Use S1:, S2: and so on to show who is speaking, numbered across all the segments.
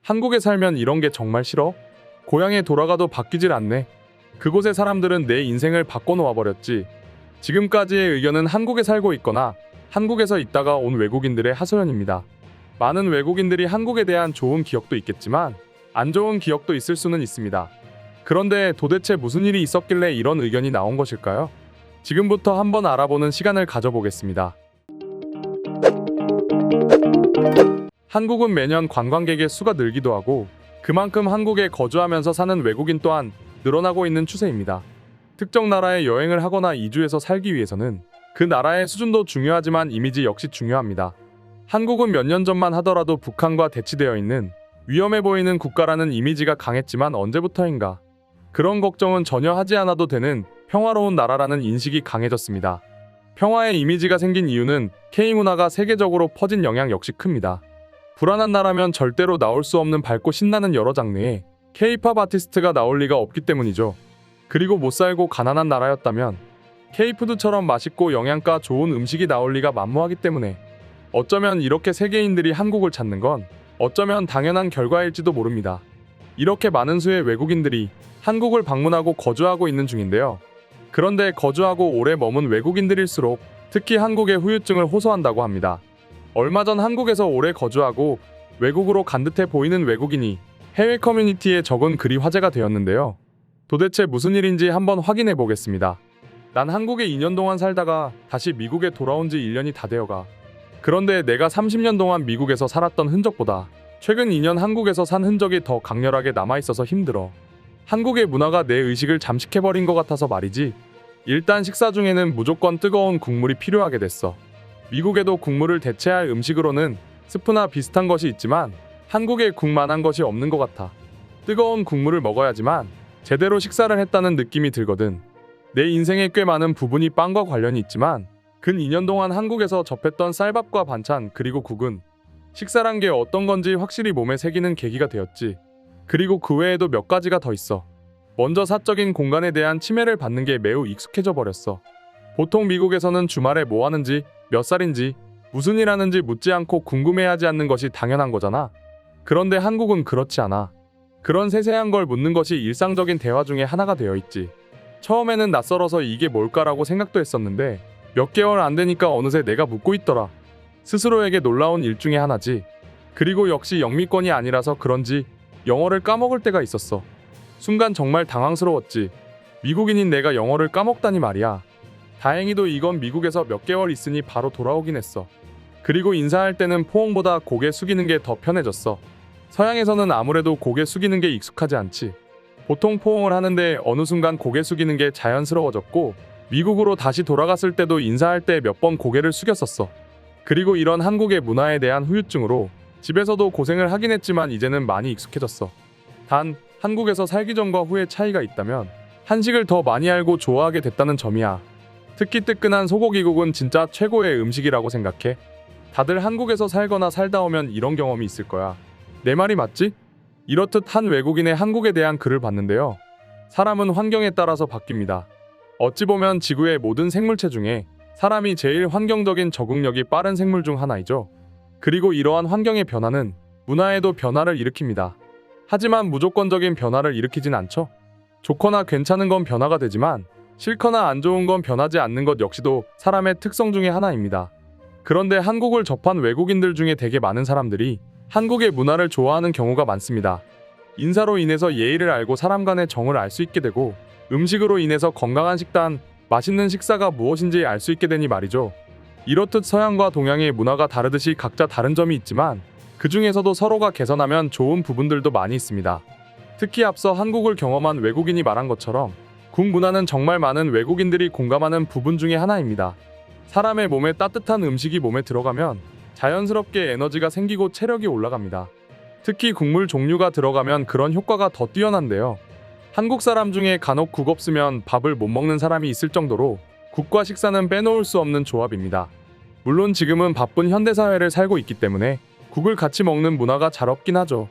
S1: 한국에 살면 이런 게 정말 싫어? 고향에 돌아가도 바뀌질 않네. 그곳의 사람들은 내 인생을 바꿔놓아 버렸지. 지금까지의 의견은 한국에 살고 있거나 한국에서 있다가 온 외국인들의 하소연입니다. 많은 외국인들이 한국에 대한 좋은 기억도 있겠지만 안 좋은 기억도 있을 수는 있습니다. 그런데 도대체 무슨 일이 있었길래 이런 의견이 나온 것일까요? 지금부터 한번 알아보는 시간을 가져보겠습니다. 한국은 매년 관광객의 수가 늘기도 하고 그만큼 한국에 거주하면서 사는 외국인 또한 늘어나고 있는 추세입니다. 특정 나라에 여행을 하거나 이주해서 살기 위해서는 그 나라의 수준도 중요하지만 이미지 역시 중요합니다. 한국은 몇 년 전만 하더라도 북한과 대치되어 있는 위험해 보이는 국가라는 이미지가 강했지만 언제부터인가 그런 걱정은 전혀 하지 않아도 되는 평화로운 나라라는 인식이 강해졌습니다. 평화의 이미지가 생긴 이유는 K문화가 세계적으로 퍼진 영향 역시 큽니다. 불안한 나라면 절대로 나올 수 없는 밝고 신나는 여러 장르의 K-팝 아티스트가 나올 리가 없기 때문이죠. 그리고 못 살고 가난한 나라였다면 K-푸드처럼 맛있고 영양가 좋은 음식이 나올 리가 만무하기 때문에 어쩌면 이렇게 세계인들이 한국을 찾는 건 어쩌면 당연한 결과일지도 모릅니다. 이렇게 많은 수의 외국인들이 한국을 방문하고 거주하고 있는 중인데요. 그런데 거주하고 오래 머문 외국인들일수록 특히 한국의 후유증을 호소한다고 합니다. 얼마 전 한국에서 오래 거주하고 외국으로 간 듯해 보이는 외국인이 해외 커뮤니티에 적은 글이 화제가 되었는데요. 도대체 무슨 일인지 한번 확인해 보겠습니다. 난 한국에 2년 동안 살다가 다시 미국에 돌아온 지 1년이 다 되어가. 그런데 내가 30년 동안 미국에서 살았던 흔적보다 최근 2년 한국에서 산 흔적이 더 강렬하게 남아있어서 힘들어. 한국의 문화가 내 의식을 잠식해버린 것 같아서 말이지. 일단 식사 중에는 무조건 뜨거운 국물이 필요하게 됐어. 미국에도 국물을 대체할 음식으로는 스프나 비슷한 것이 있지만 한국에 국만한 것이 없는 것 같아. 뜨거운 국물을 먹어야지만 제대로 식사를 했다는 느낌이 들거든. 내 인생에 꽤 많은 부분이 빵과 관련이 있지만 근 2년 동안 한국에서 접했던 쌀밥과 반찬 그리고 국은 식사란 게 어떤 건지 확실히 몸에 새기는 계기가 되었지. 그리고 그 외에도 몇 가지가 더 있어. 먼저 사적인 공간에 대한 침해를 받는 게 매우 익숙해져 버렸어. 보통 미국에서는 주말에 뭐 하는지, 몇 살인지, 무슨 일 하는지 묻지 않고 궁금해하지 않는 것이 당연한 거잖아. 그런데 한국은 그렇지 않아. 그런 세세한 걸 묻는 것이 일상적인 대화 중에 하나가 되어 있지. 처음에는 낯설어서 이게 뭘까라고 생각도 했었는데 몇 개월 안 되니까 어느새 내가 묻고 있더라. 스스로에게 놀라운 일 중에 하나지. 그리고 역시 영미권이 아니라서 그런지 영어를 까먹을 때가 있었어. 순간 정말 당황스러웠지. 미국인인 내가 영어를 까먹다니 말이야. 다행히도 이건 미국에서 몇 개월 있으니 바로 돌아오긴 했어. 그리고 인사할 때는 포옹보다 고개 숙이는 게 더 편해졌어. 서양에서는 아무래도 고개 숙이는 게 익숙하지 않지. 보통 포옹을 하는데 어느 순간 고개 숙이는 게 자연스러워졌고 미국으로 다시 돌아갔을 때도 인사할 때 몇 번 고개를 숙였었어. 그리고 이런 한국의 문화에 대한 후유증으로 집에서도 고생을 하긴 했지만 이제는 많이 익숙해졌어. 단 한국에서 살기 전과 후의 차이가 있다면 한식을 더 많이 알고 좋아하게 됐다는 점이야. 특히 뜨끈한 소고기국은 진짜 최고의 음식이라고 생각해. 다들 한국에서 살거나 살다 오면 이런 경험이 있을 거야. 내 말이 맞지? 이렇듯 한 외국인의 한국에 대한 글을 봤는데요. 사람은 환경에 따라서 바뀝니다. 어찌 보면 지구의 모든 생물체 중에 사람이 제일 환경적인 적응력이 빠른 생물 중 하나이죠. 그리고 이러한 환경의 변화는 문화에도 변화를 일으킵니다. 하지만 무조건적인 변화를 일으키진 않죠. 좋거나 괜찮은 건 변화가 되지만 싫거나 안 좋은 건 변하지 않는 것 역시도 사람의 특성 중에 하나입니다. 그런데 한국을 접한 외국인들 중에 되게 많은 사람들이 한국의 문화를 좋아하는 경우가 많습니다. 인사로 인해서 예의를 알고 사람 간의 정을 알 수 있게 되고 음식으로 인해서 건강한 식단, 맛있는 식사가 무엇인지 알 수 있게 되니 말이죠. 이렇듯 서양과 동양의 문화가 다르듯이 각자 다른 점이 있지만 그 중에서도 서로가 개선하면 좋은 부분들도 많이 있습니다. 특히 앞서 한국을 경험한 외국인이 말한 것처럼 국 문화는 정말 많은 외국인들이 공감하는 부분 중에 하나입니다. 사람의 몸에 따뜻한 음식이 몸에 들어가면 자연스럽게 에너지가 생기고 체력이 올라갑니다. 특히 국물 종류가 들어가면 그런 효과가 더 뛰어난데요. 한국 사람 중에 간혹 국 없으면 밥을 못 먹는 사람이 있을 정도로 국과 식사는 빼놓을 수 없는 조합입니다. 물론 지금은 바쁜 현대사회를 살고 있기 때문에 국을 같이 먹는 문화가 잘 없긴 하죠.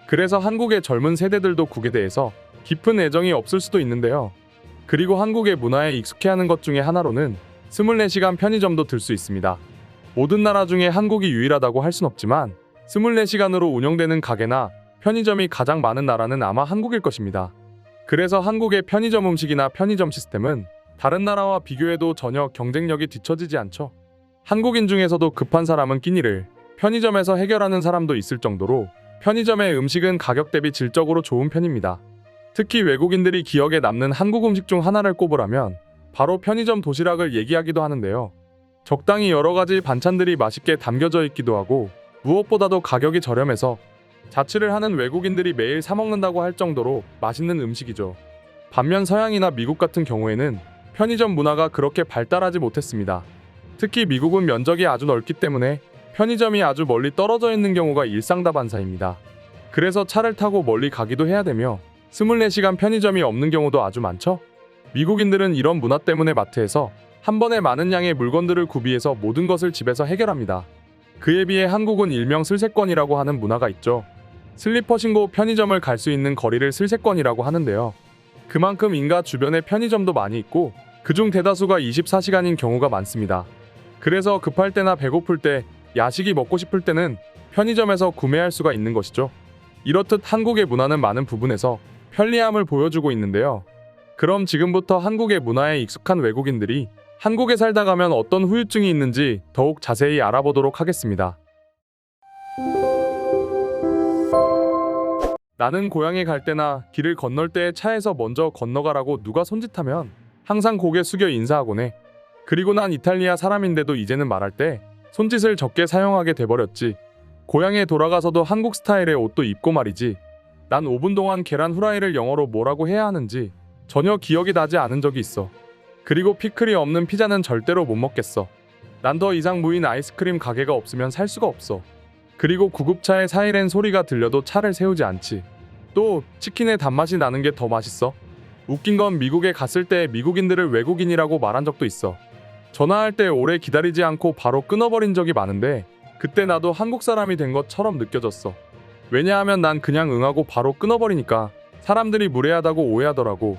S1: 그래서 한국의 젊은 세대들도 국에 대해서 깊은 애정이 없을 수도 있는데요. 그리고 한국의 문화에 익숙해하는 것 중에 하나로는 24시간 편의점도 들 수 있습니다. 모든 나라 중에 한국이 유일하다고 할 순 없지만 24시간으로 운영되는 가게나 편의점이 가장 많은 나라는 아마 한국일 것입니다. 그래서 한국의 편의점 음식이나 편의점 시스템은 다른 나라와 비교해도 전혀 경쟁력이 뒤처지지 않죠. 한국인 중에서도 급한 사람은 끼니를 편의점에서 해결하는 사람도 있을 정도로 편의점의 음식은 가격 대비 질적으로 좋은 편입니다. 특히 외국인들이 기억에 남는 한국 음식 중 하나를 꼽으라면 바로 편의점 도시락을 얘기하기도 하는데요. 적당히 여러 가지 반찬들이 맛있게 담겨져 있기도 하고 무엇보다도 가격이 저렴해서 자취를 하는 외국인들이 매일 사 먹는다고 할 정도로 맛있는 음식이죠. 반면 서양이나 미국 같은 경우에는 편의점 문화가 그렇게 발달하지 못했습니다. 특히 미국은 면적이 아주 넓기 때문에 편의점이 아주 멀리 떨어져 있는 경우가 일상다반사입니다. 그래서 차를 타고 멀리 가기도 해야 되며 24시간 편의점이 없는 경우도 아주 많죠. 미국인들은 이런 문화 때문에 마트에서 한 번에 많은 양의 물건들을 구비해서 모든 것을 집에서 해결합니다. 그에 비해 한국은 일명 슬세권이라고 하는 문화가 있죠. 슬리퍼 신고 편의점을 갈 수 있는 거리를 슬세권이라고 하는데요. 그만큼 인가 주변에 편의점도 많이 있고 그중 대다수가 24시간인 경우가 많습니다. 그래서 급할 때나 배고플 때, 야식이 먹고 싶을 때는 편의점에서 구매할 수가 있는 것이죠. 이렇듯 한국의 문화는 많은 부분에서 편리함을 보여주고 있는데요. 그럼 지금부터 한국의 문화에 익숙한 외국인들이 한국에 살다 가면 어떤 후유증이 있는지 더욱 자세히 알아보도록 하겠습니다. 나는 고향에 갈 때나 길을 건널 때 차에서 먼저 건너가라고 누가 손짓하면 항상 고개 숙여 인사하곤 해. 그리고 난 이탈리아 사람인데도 이제는 말할 때 손짓을 적게 사용하게 돼버렸지. 고향에 돌아가서도 한국 스타일의 옷도 입고 말이지. 난 5분 동안 계란 후라이를 영어로 뭐라고 해야 하는지 전혀 기억이 나지 않은 적이 있어. 그리고 피클이 없는 피자는 절대로 못 먹겠어. 난 더 이상 무인 아이스크림 가게가 없으면 살 수가 없어. 그리고 구급차의 사이렌 소리가 들려도 차를 세우지 않지. 또 치킨의 단맛이 나는 게 더 맛있어. 웃긴 건 미국에 갔을 때 미국인들을 외국인이라고 말한 적도 있어. 전화할 때 오래 기다리지 않고 바로 끊어버린 적이 많은데 그때 나도 한국 사람이 된 것처럼 느껴졌어. 왜냐하면 난 그냥 응하고 바로 끊어버리니까 사람들이 무례하다고 오해하더라고.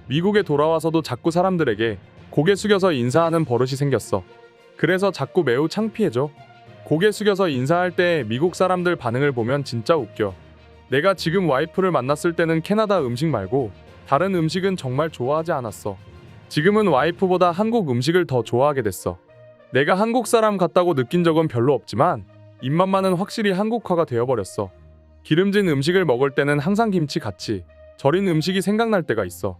S1: 미국에 돌아와서도 자꾸 사람들에게 고개 숙여서 인사하는 버릇이 생겼어. 그래서 자꾸 매우 창피해져. 고개 숙여서 인사할 때 미국 사람들 반응을 보면 진짜 웃겨. 내가 지금 와이프를 만났을 때는 캐나다 음식 말고 다른 음식은 정말 좋아하지 않았어. 지금은 와이프보다 한국 음식을 더 좋아하게 됐어. 내가 한국 사람 같다고 느낀 적은 별로 없지만 입맛만은 확실히 한국화가 되어버렸어. 기름진 음식을 먹을 때는 항상 김치 같이 절인 음식이 생각날 때가 있어.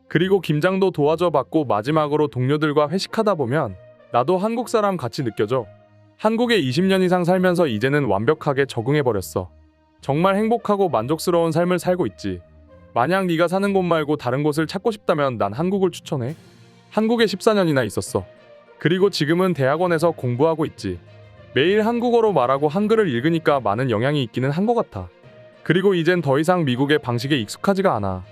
S1: 그리고 김장도 도와줘 받고 마지막으로 동료들과 회식하다 보면 나도 한국 사람 같이 느껴져. 한국에 20년 이상 살면서 이제는 완벽하게 적응해버렸어. 정말 행복하고 만족스러운 삶을 살고 있지. 만약 네가 사는 곳 말고 다른 곳을 찾고 싶다면 난 한국을 추천해. 한국에 14년이나 있었어. 그리고 지금은 대학원에서 공부하고 있지. 매일 한국어로 말하고 한글을 읽으니까 많은 영향이 있기는 한 것 같아. 그리고 이젠 더 이상 미국의 방식에 익숙하지가 않아.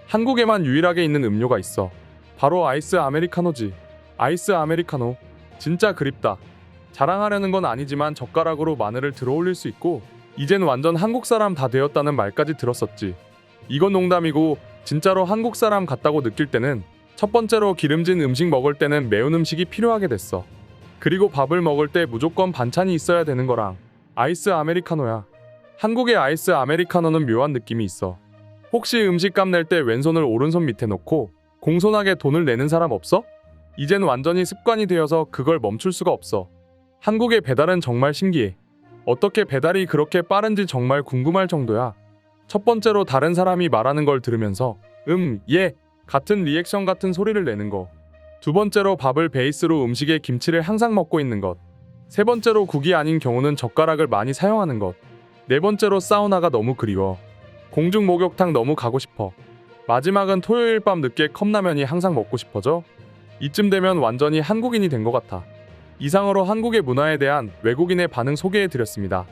S1: 한국에만 유일하게 있는 음료가 있어. 바로 아이스 아메리카노지. 아이스 아메리카노. 진짜 그립다. 자랑하려는 건 아니지만 젓가락으로 마늘을 들어올릴 수 있고 이젠 완전 한국 사람 다 되었다는 말까지 들었었지. 이건 농담이고 진짜로 한국 사람 같다고 느낄 때는 첫 번째로 기름진 음식 먹을 때는 매운 음식이 필요하게 됐어. 그리고 밥을 먹을 때 무조건 반찬이 있어야 되는 거랑 아이스 아메리카노야. 한국의 아이스 아메리카노는 묘한 느낌이 있어. 혹시 음식값 낼 때 왼손을 오른손 밑에 놓고 공손하게 돈을 내는 사람 없어? 이젠 완전히 습관이 되어서 그걸 멈출 수가 없어. 한국의 배달은 정말 신기해. 어떻게 배달이 그렇게 빠른지 정말 궁금할 정도야. 첫 번째로 다른 사람이 말하는 걸 들으면서 예 같은 리액션 같은 소리를 내는 거. 두 번째로 밥을 베이스로 음식에 김치를 항상 먹고 있는 것. 세 번째로 국이 아닌 경우는 젓가락을 많이 사용하는 것. 네 번째로 사우나가 너무 그리워. 공중 목욕탕 너무 가고 싶어. 마지막은 토요일 밤 늦게 컵라면이 항상 먹고 싶어져. 이쯤 되면 완전히 한국인이 된 것 같아. 이상으로 한국의 문화에 대한 외국인의 반응 소개해드렸습니다.